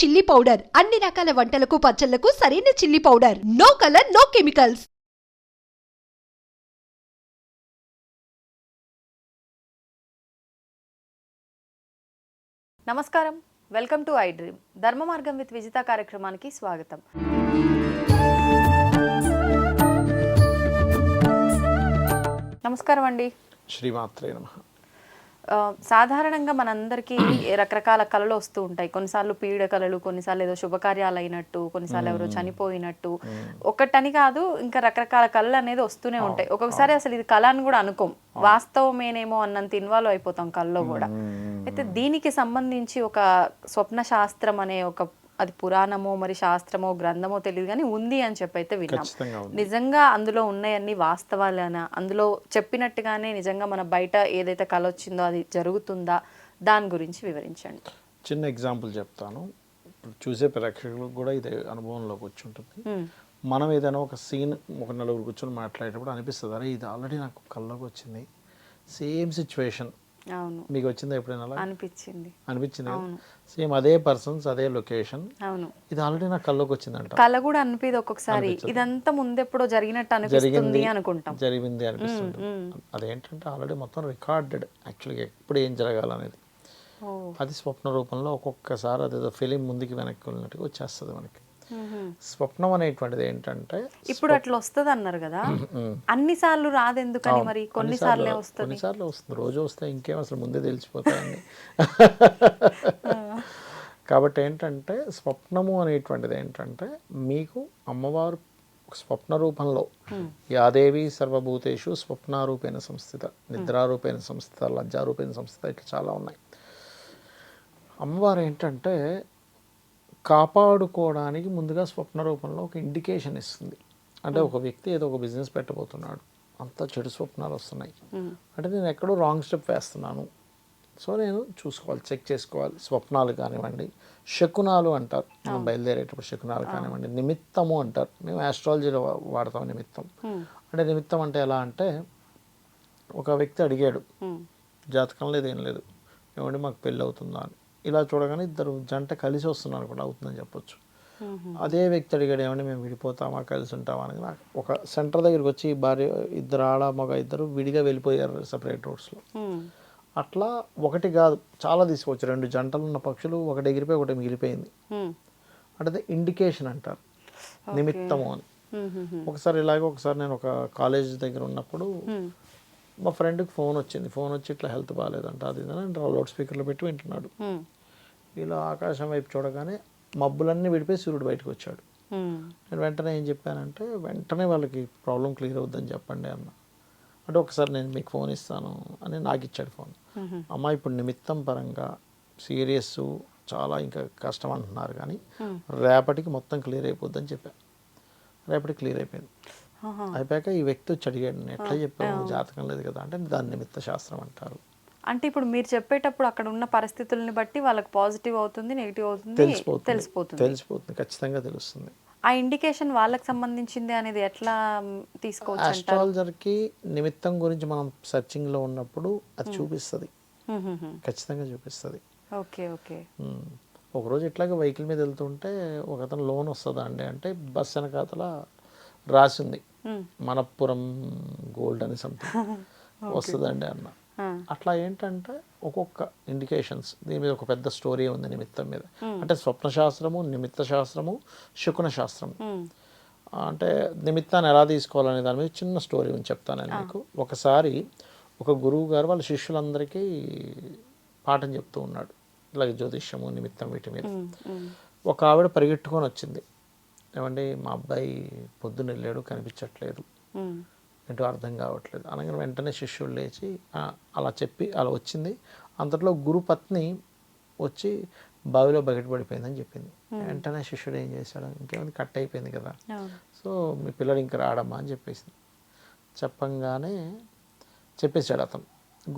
Chilli powder అన్ని రకాల వంటలకు పచ్చళ్లకు సరైన chilli powder. No colour, no chemicals. నమస్కారం, వెల్కమ్ టు ఐ డ్రీమ్. ధర్మ మార్గం విత్ విజిత కార్యక్రమానికి స్వాగతం. నమస్కారం అండి. శ్రీమాత్రే నమః. సాధారణంగా మనందరికీ రకరకాల కళలు వస్తూ ఉంటాయి. కొన్నిసార్లు పీడ కళలు, కొన్నిసార్లు ఏదో శుభకార్యాలు అయినట్టు, కొన్నిసార్లు ఎవరో చనిపోయినట్టు, ఒకటని కాదు ఇంకా రకరకాల కళలు అనేది వస్తూనే ఉంటాయి. ఒక్కొక్కసారి అసలు ఇది కళ అని కూడా అనుకోం, వాస్తవమేనేమో అన్నంత ఇన్వాల్వ్ అయిపోతాం కళలో కూడా. అయితే దీనికి సంబంధించి ఒక స్వప్న శాస్త్రం అనే ఒక, అది పురాణమో మరి శాస్త్రమో గ్రంథమో తెలియదు కానీ ఉంది అని చెప్పి అయితే విన్నాం. నిజంగా అందులో ఉన్నాయన్నీ వాస్తవాలేనా? అందులో చెప్పినట్టుగానే నిజంగా మన బయట ఏదైతే కళ వచ్చిందో అది జరుగుతుందా? దాని గురించి వివరించండి. చిన్న ఎగ్జాంపుల్ చెప్తాను, చూసే ప్రేక్షకులకు కూడా ఇదే అనుభవంలోకి వచ్చి ఉంటుంది. మనం ఏదైనా ఒక సీన్ ఒక నలుగురు కూర్చొని మాట్లాడేటప్పుడు అనిపిస్తుంది, అరే ఇది ఆల్రెడీ నాకు కళ్ళలోకి వచ్చింది, సేమ్ సిచ్యువేషన్. అవును, మీకు వచ్చిందా ఎప్పుడైనా? అనిపించింది. సేమ్ అదే పర్సన్స్, అదే లొకేషన్. అవును, ఇది ఆల్రెడీ నాకు కళ్ళలోకి వచ్చిందంట. కళ కూడా అనిపిది ఒక్కొక్కసారి, ఇదంతా ముందెప్పుడో జరిగినట్టు అనిపిస్తుంది అనుకుంటాం. జరిగింది అనిపిస్తుంది. అదేంటంటే ఆల్రెడీ మొత్తం రికార్డెడ్, యాక్చువల్గా ఎప్పుడు ఏం జరగాలనేది. అది స్వప్న రూపంలో ఒక్కొక్కసారి అదేదో ఫిలిం ముందుకి వెనక్కి వెళ్ళినట్టుగా వచ్చేస్తుంది మనకి. స్వప్నం అనేటువంటిది ఏంటంటే, ఇప్పుడు అట్లా వస్తుంది అన్నారు కదా, అన్నిసార్లు రాదు ఎందుకని? మరి కొన్నిసార్లే వస్తుంది. కొన్నిసార్లు వస్తుంది, రోజు వస్తే ఇంకేం అసలు ముందే తెలిసిపోతాయండి. కాబట్టి ఏంటంటే స్వప్నము అనేటువంటిది ఏంటంటే, మీకు అమ్మవారు స్వప్న రూపంలో, యాదేవి సర్వభూతేషు స్వప్నారూపేణ సంస్థిత, నిద్రారూపేణ సంస్థిత, లజ్జారూపేణ సంస్థిత, ఇట్లా చాలా ఉన్నాయి. అమ్మవారు ఏంటంటే కాపాడుకోవడానికి ముందుగా స్వప్న రూపంలో ఒక ఇండికేషన్ ఇస్తుంది. అంటే ఒక వ్యక్తి ఏదో ఒక బిజినెస్ పెట్టబోతున్నాడు, అంత చెడు స్వప్నాలు వస్తున్నాయి అంటే నేను ఎక్కడో రాంగ్ స్టెప్ వేస్తున్నాను, సో నేను చూసుకోవాలి, చెక్ చేసుకోవాలి. స్వప్నాలు కానివ్వండి, శకునాలు అంటారు, మనం బయలుదేరేటప్పుడు శకునాలు కానివ్వండి, నిమిత్తము అంటారు, మేము ఆస్ట్రాలజీలో వాడతాం నిమిత్తం. అంటే నిమిత్తం అంటే ఎలా అంటే, ఒక వ్యక్తి అడిగాడు, జాతకం లేదు ఏం లేదు, ఏమంటే మాకు పెళ్ళి అవుతుందా అని. ఇలా చూడగానే ఇద్దరు జంట కలిసి వస్తున్నారు కూడా, అవుతుందని చెప్పొచ్చు. అదే వ్యక్తి అడిగాడు, ఏమంటే మేము విడిపోతామా కలిసి ఉంటామా అని. నాకు ఒక సెంటర్ దగ్గరికి వచ్చి భార్య ఇద్దరు, ఆడ మగ ఇద్దరు విడిగా వెళ్ళిపోయారు సెపరేట్ రోడ్స్లో. అట్లా ఒకటి కాదు చాలా తీసుకొచ్చి, రెండు జంటలు ఉన్న పక్షులు ఒకటి ఎగిరిపోయి ఒకటి మిగిలిపోయింది. అంటే ఇండికేషన్ అంటారు, నిమిత్తము అని. ఒకసారి ఇలాగే ఒకసారి నేను ఒక కాలేజ్ దగ్గర ఉన్నప్పుడు మా ఫ్రెండ్కి ఫోన్ వచ్చింది. ఫోన్ వచ్చి ఇట్లా హెల్త్ బాగాలేదంట, అది లౌడ్ స్పీకర్లో పెట్టి వింటున్నాడు. ఇలా ఆకాశం వైపు చూడగానే మబ్బులన్నీ విడిపోయి సూర్యుడు బయటకు వచ్చాడు. నేను వెంటనే ఏం చెప్పానంటే, వెంటనే వాళ్ళకి ప్రాబ్లం క్లియర్ అవుద్దని చెప్పండి అన్న. అంటే ఒకసారి నేను మీకు ఫోన్ ఇస్తాను అని నాకు ఇచ్చాడు ఫోన్. అమ్మ ఇప్పుడు నిమిత్తం పరంగా సీరియస్, చాలా ఇంకా కష్టం అంటున్నారు, కానీ రేపటికి మొత్తం క్లియర్ అయిపోద్దని చెప్పాను. రేపటికి క్లియర్ అయిపోయింది. అయిపోయాక ఈ వ్యక్తి వచ్చి అడిగాడు, ఎట్లా చెప్పావు, జాతకం లేదు కదా అంటే, దాన్ని నిమిత్త శాస్త్రం అంటారు. అంటే ఇప్పుడు మీరు చెప్పేటప్పుడు అక్కడ ఉన్న పరిస్థితుల్ని బట్టి వాళ్ళకి పాజిటివ్ అవుతుంది, నెగిటివ్ అవుతుంది, తెలిసిపోతుంది, ఖచ్చితంగా తెలుస్తుంది. ఆ ఇండికేషన్ వాళ్ళకి సంబంధించింది అనేది ఎట్లా తీసుకోవచ్చు? ఆస్ట్రాలజర్కి నిమిత్తం గురించి మనం సర్చింగ్లో ఉన్నప్పుడు అది చూపిస్తుంది, ఖచ్చితంగా చూపిస్తుంది. Okay okay. ఒకరోజు ఇట్లాగే వెహికల్ మీద వెళ్తుంటే ఒక అతను లోన్ వస్తుందా అండి అంటే, బస్ వెనకాతల రాసింది మనప్పురం గోల్డ్ అని సంథింగ్ వస్తుందండి అన్న. అట్లా ఏంటంటే ఒక్కొక్క ఇండికేషన్స్, దీని మీద ఒక పెద్ద స్టోరీ ఉంది నిమిత్తం మీద. అంటే స్వప్న శాస్త్రము, నిమిత్త శాస్త్రము, శకున శాస్త్రము. అంటే నిమిత్తాన్ని ఎలా తీసుకోవాలనే దాని మీద చిన్న స్టోరీ ఉంది, చెప్తాను మీకు. ఒకసారి ఒక గురువు గారు వాళ్ళ శిష్యులందరికీ పాఠం చెప్తూ ఉన్నాడు, ఇలాగే జ్యోతిష్యము, నిమిత్తం, వీటి మీద. ఒక ఆవిడ పరిగెట్టుకొని వచ్చింది, ఏమండి మా అబ్బాయి పొద్దున్న వెళ్ళాడు కనిపించట్లేదు, ఏంటో అర్థం కావట్లేదు అనగానే వెంటనే శిష్యుడు లేచి అలా చెప్పి అలా వచ్చింది. అంతట్లో గురుపత్ని వచ్చి బావిలో బకెట్ పడిపోయిందని చెప్పింది. వెంటనే శిష్యుడు ఏం చేశాడు, ఇంకేమైంది కట్ అయిపోయింది కదా, సో మీ పిల్లడు ఇంకా రాడమ్మా అని చెప్పేసింది. చెప్పంగానే చెప్పేశాడు అతను.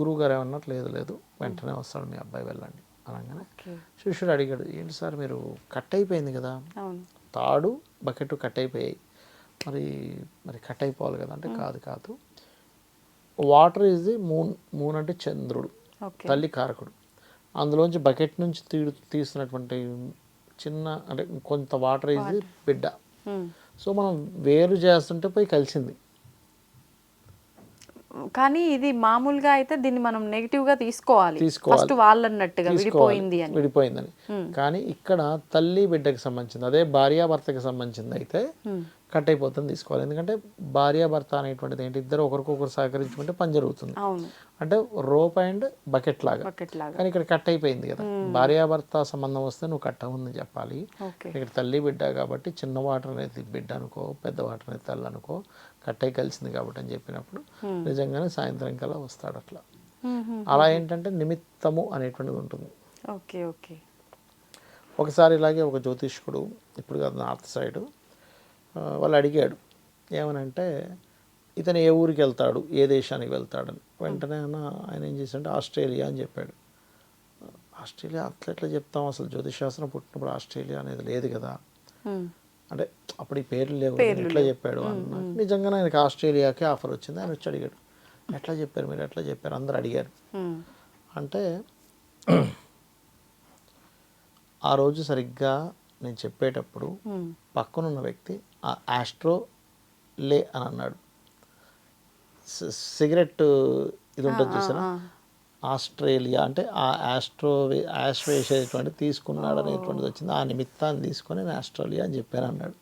గురువు గారు ఏమన్నట్టు, లేదు లేదు వెంటనే వస్తాడు మీ అబ్బాయి, వెళ్ళండి అనగానే శిష్యుడు అడిగాడు, ఏంటి సార్ మీరు కట్ అయిపోయింది కదా, తాడు బకెట్ కట్ అయిపోయాయి, మరి కట్ అయిపోవాలి కదా అంటే, కాదు water is the moon. Moon అంటే చంద్రుడు, తల్లి కారకుడు. అందులోంచి బకెట్ నుంచి తీస్తున్నటువంటి చిన్న అంటే కొంత వాటర్ ఇది బిడ్డ. ఉమ్. సో మనం వేరు చేస్తుంటే పోయి కలిసింది. కానీ ఇది మామూలుగా అయితే దీన్ని మనం నెగిటివ్ గా తీసుకోవాలి ఫస్ట్ వాళ్ళన్నట్టుగా విడిపోయింది అని. విడిపోయిందని. కానీ ఇక్కడ తల్లి బిడ్డకి సంబంధించింది, అదే భార్యాభర్తకి సంబంధించింది అయితే కట్ అయిపోతుంది తీసుకోవాలి. ఎందుకంటే భార్యాభర్త అనేటువంటిది ఏంటి, ఇద్దరు ఒకరికొకరు సహకరించుకుంటే పని జరుగుతుంది. అవును. అంటే రోప్ అండ్ బకెట్ లాగా. కానీ ఇక్కడ కట్ అయిపోయింది కదా. భార్యాభర్త సంబంధం వస్తే నువ్వు కట్ అవుందని చెప్పాలి. ఇక్కడ తల్లి బిడ్డ కాబట్టి చిన్న వాటర్ అనేది బిడ్డ అనుకో, పెద్ద వాటర్ అనేది తల్లి అనుకో, కట్ అయి కలిసింది కాబట్టి అని చెప్పినప్పుడు నిజంగానే సాయంత్రం కల్లా వస్తాడు అట్లా. అలా ఏంటంటే నిమిత్తము అనేటువంటిది ఉంటుంది. Okay okay. ఒకసారి ఇలాగే ఒక జ్యోతిష్కుడు, ఇప్పుడు కాదు నార్త్ సైడ్, వాళ్ళు అడిగాడు ఏమనంటే ఇతను ఏ ఊరికి వెళ్తాడు, ఏ దేశానికి వెళ్తాడని. వెంటనే ఆయన ఏం చేశాడంటే ఆస్ట్రేలియా అని చెప్పాడు. ఆస్ట్రేలియా అట్లా చెప్తాం, అసలు జ్యోతిషాస్త్రం పుట్టినప్పుడు ఆస్ట్రేలియా అనేది లేదు కదా, అంటే అప్పుడు ఈ పేర్లు లేవు, ఎట్లా చెప్పాడు అన్న. నిజంగానే ఆయనకి ఆస్ట్రేలియాకే ఆఫర్ వచ్చింది. ఆయన వచ్చి అడిగాడు, ఎట్లా చెప్పారు మీరు, ఎట్లా చెప్పారు, అందరు అడిగారు. అంటే ఆ రోజు సరిగ్గా నేను చెప్పేటప్పుడు పక్కనున్న వ్యక్తి ఆ ఆస్ట్రో లే అని అన్నాడు. సిగరెట్ ఇది ఉంటుంది చూసారా, ఆస్ట్రేలియా అంటే ఆ యాష్ వేసేటువంటి తీసుకున్నాడు అనేటువంటిది వచ్చింది. ఆ నిమిత్తాన్ని తీసుకొని నేను ఆస్ట్రేలియా అని చెప్పాను అన్నాడు.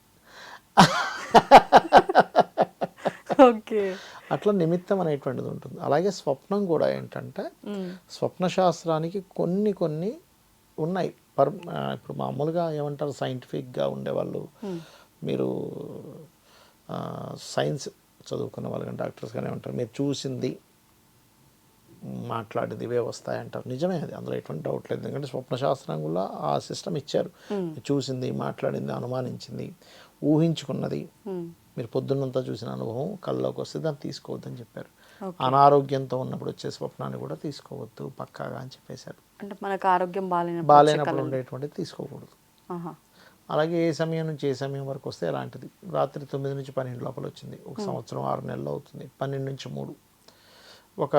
ఓకే. అట్లా నిమిత్తం అనేటువంటిది ఉంటుంది. అలాగే స్వప్నం కూడా ఏంటంటే స్వప్న శాస్త్రానికి కొన్ని కొన్ని ఉన్నాయి. ఇప్పుడు మామూలుగా ఏమంటారు, సైంటిఫిక్గా ఉండేవాళ్ళు, మీరు సైన్స్ చదువుకున్న వాళ్ళు కానీ డాక్టర్స్ కానీ ఏమంటారు, మీరు చూసింది మాట్లాడేది ఇవే వస్తాయంటారు. నిజమే, అది అందులో ఎటువంటి డౌట్ లేదు. ఎందుకంటే స్వప్నశాస్త్రం కూడా ఆ సిస్టమ్ ఇచ్చారు. చూసింది, మాట్లాడింది, అనుమానించింది, ఊహించుకున్నది, మీరు పొద్దున్నంతా చూసిన అనుభవం కళ్ళలోకి వస్తే దాన్ని తీసుకోవద్దని చెప్పారు. అనారోగ్యంతో ఉన్నప్పుడు వచ్చే స్వప్నాన్ని కూడా తీసుకోవద్దు పక్కాగా అని చెప్పేశారు. అంటే మనకు ఆరోగ్యం బాగాలేనప్పుడు ఉండేటువంటిది తీసుకోకూడదు. అలాగే ఏ సమయం నుంచి ఏ సమయం వరకు వస్తే ఎలాంటిది, రాత్రి 9 నుంచి 12 లోపల వచ్చింది, ఒక సంవత్సరం 6 నెలలు అవుతుంది, 12 నుంచి 3, ఒక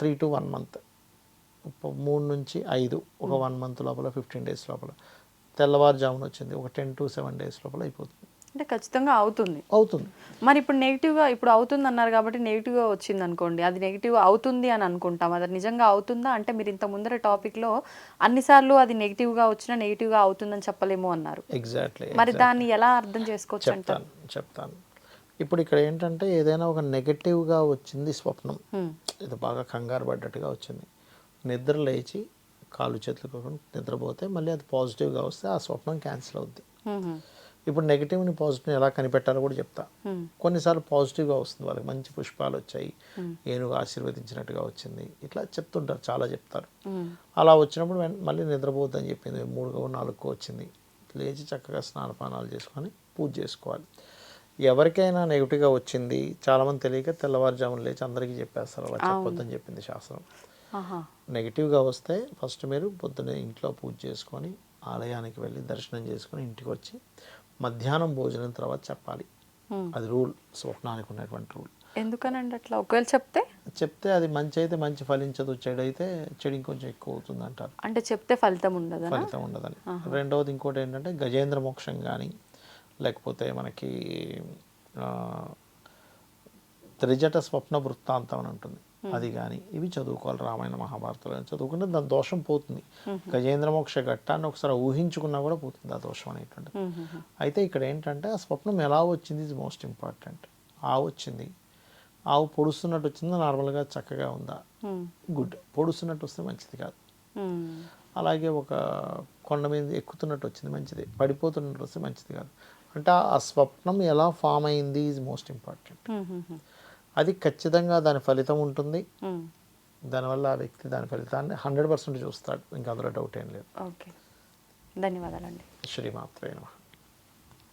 3 to 1 month, 3 నుంచి 5, ఒక 1 month లోపల, 15 days లోపల, తెల్లవారుజామున వచ్చింది, ఒక 10 to 7 days లోపల అయిపోతుంది. అంటే ఖచ్చితంగా అవుతుంది. మరి ఇప్పుడు నెగిటివ్గా ఇప్పుడు అవుతుంది అన్నారు కాబట్టి నెగిటివ్గా వచ్చింది అనుకోండి, అది నెగిటివ్ అవుతుంది అని అనుకుంటాం, అది నిజంగా అవుతుందా? అంటే మీరు ఇంత ముందర టాపిక్లో అన్నిసార్లు అది నెగిటివ్గా వచ్చినా నెగిటివ్గా అవుతుందని చెప్పలేము అన్నారు. ఎగ్జాక్ట్లీ. మరి దాన్ని ఎలా అర్థం చేసుకోవచ్చు అంటారు? చెప్తాను. ఇప్పుడు ఇక్కడ ఏంటంటే ఏదైనా ఒక నెగటివ్గా వచ్చింది స్వప్నం, ఇది బాగా కంగారు పడ్డట్టుగా వచ్చింది, నిద్ర లేచి కాళ్ళు చేతులు కొట్టుకొని నిద్రపోతే మళ్ళీ అది పాజిటివ్గా వస్తే ఆ స్వప్నం క్యాన్సిల్ అవుద్ది. ఇప్పుడు నెగిటివ్ని పాజిటివ్ని ఎలా కనిపెట్టాలో కూడా చెప్తా. కొన్నిసార్లు పాజిటివ్గా వస్తుంది, వాళ్ళకి మంచి పుష్పాలు వచ్చాయి, ఏనుగు ఆశీర్వదించినట్టుగా వచ్చింది, ఇట్లా చెప్తుంటారు, చాలా చెప్తారు. అలా వచ్చినప్పుడు మళ్ళీ నిద్రపోద్దని చెప్పింది, 3కో 4కో వచ్చింది, లేచి చక్కగా స్నానపానాలు చేసుకొని పూజ చేసుకోవాలి. ఎవరికైనా నెగిటివ్గా వచ్చింది చాలామంది తెలియక తెల్లవారుజామున లేచి అందరికీ చెప్పేస్తారు, అలా చెప్పొద్దని చెప్పింది శాస్త్రం. నెగిటివ్గా వస్తే ఫస్ట్ మీరు పొద్దున్నే ఇంట్లో పూజ చేసుకొని ఆలయానికి వెళ్ళి దర్శనం చేసుకొని ఇంటికి వచ్చి మధ్యాహ్నం భోజనం తర్వాత చెప్పాలి. అది రూల్, స్వప్నానికి ఉన్నటువంటి రూల్. ఎందుకనండి అట్లా? ఒకవేళ చెప్తే అది మంచి అయితే మంచి ఫలించదు, చెడు అయితే చెడు ఇంకొంచెం ఎక్కువ అవుతుంది అంటారు. అంటే చెప్తే ఫలితం ఉండదని. రెండవది ఇంకోటి ఏంటంటే గజేంద్ర మోక్షం కానీ, లేకపోతే మనకి త్రిజట స్వప్న వృత్తాంతం అని ఉంటుంది, అది కానీ ఇవి చదువుకోవాలి. రామాయణ మహాభారతాలు చదువుకుంటే దాని దోషం పోతుంది. గజేంద్ర మోక్ష ఘట్టాన్ని ఒకసారి ఊహించుకున్నా కూడా పోతుంది ఆ దోషం అనేటువంటిది. అయితే ఇక్కడ ఏంటంటే ఆ స్వప్నం ఎలా వచ్చింది ఇస్ మోస్ట్ ఇంపార్టెంట్. ఆవు వచ్చింది, ఆవు పొడుస్తున్నట్టు వచ్చిందా, నార్మల్గా చక్కగా ఉందా, గుడ్. పొడుస్తున్నట్టు వస్తే మంచిది కాదు. అలాగే ఒక కొండ మీద ఎక్కుతున్నట్టు వచ్చింది, మంచిది. పడిపోతున్నట్టు వస్తే మంచిది కాదు. అంటే ఆ స్వప్నం ఎలా ఫామ్ అయింది ఈజ్ మోస్ట్ ఇంపార్టెంట్. అది ఖచ్చితంగా దాని ఫలితం ఉంటుంది. దానివల్ల ఆ వ్యక్తి దాని ఫలితాన్ని 100% చూస్తాడు, ఇంకా అందులో డౌట్ ఏం లేదు. ఓకే, ధన్యవాదాలండి. శ్రీమాత్రే నమః.